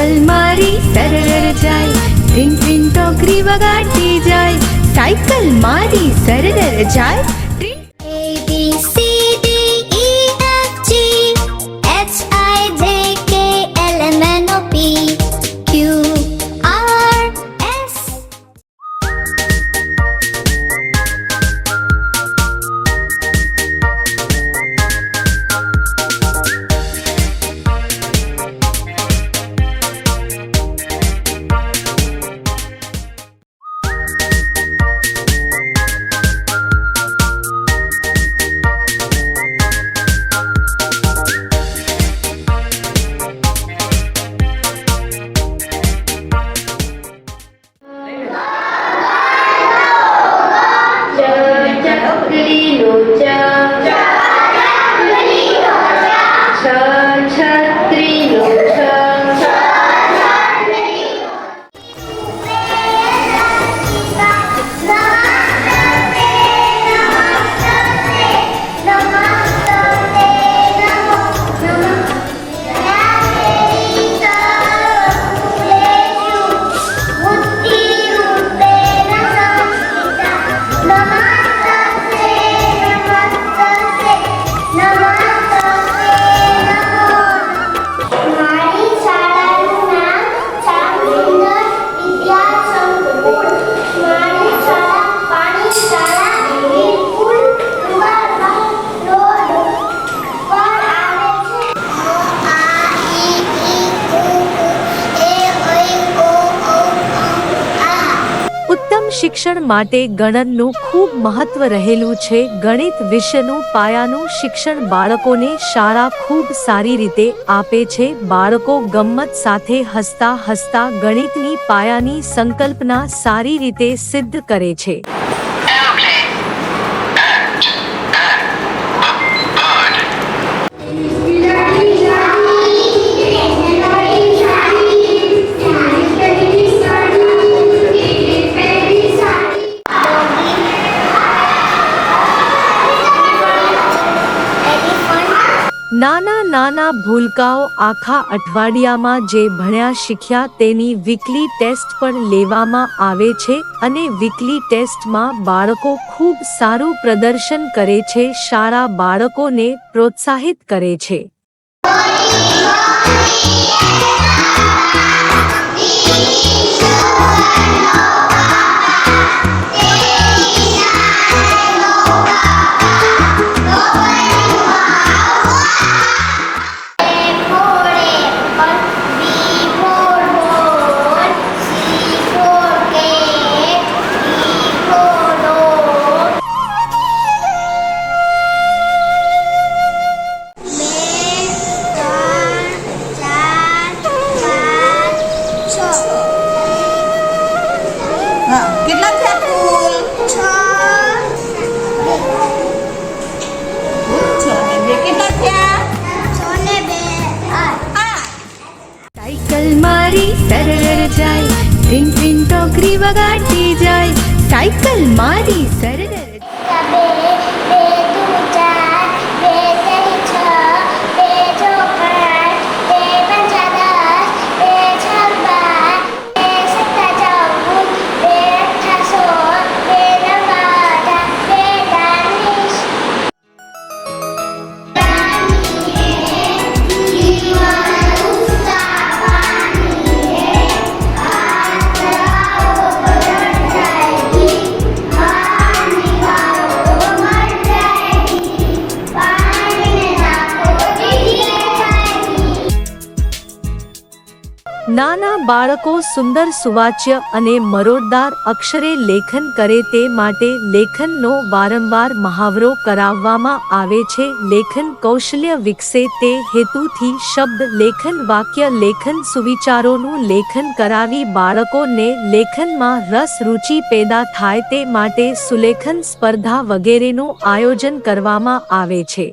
Cycle મારી સરળ જાય, ટ્રીન ટ્રીન ટોકરી વગાડતી જાય, સાયકલ મારી સરળ જાય. શિક્ષણ માટે ગણનનું ખૂબ મહત્વ રહેલું છે. ગણિત વિષયનું પાયાનું શિક્ષણ બાળકોને શાળા ખૂબ સારી રીતે આપે છે. બાળકો ગમ્મત સાથે હસતા હસતા ગણિતની પાયાની સંકલ્પના સારી રીતે સિદ્ધ કરે છે. નાના નાના ભૂલકાઓ આખા અઠવાડિયામાં જે ભણ્યા શીખ્યા તેની વીકલી ટેસ્ટ પણ લેવામાં આવે છે અને વીકલી ટેસ્ટમાં બાળકો ખૂબ સારું પ્રદર્શન કરે છે. શાળા બાળકોને પ્રોત્સાહિત કરે છે. સાયકલ મારી સરળ જાય, ટ્રીન ટ્રીન ટોકરી વગાડતી જાય, સાયકલ મારી સરળ જાય. નાના બાળકો સુંદર સુવાચ્ય અને મરોડદાર અક્ષરે લેખન કરે તે માટે લેખનનો વારંવાર મહાવરો કરાવવામાં આવે છે. લેખન કૌશલ્ય વિકસે તે હેતુથી શબ્દ લેખન, વાક્ય લેખન, સુવિચારોનું લેખન કરાવી બાળકોને લેખનમાં રસ રુચિ પેદા થાય તે માટે સુલેખન સ્પર્ધા વગેરેનું આયોજન કરવામાં આવે છે.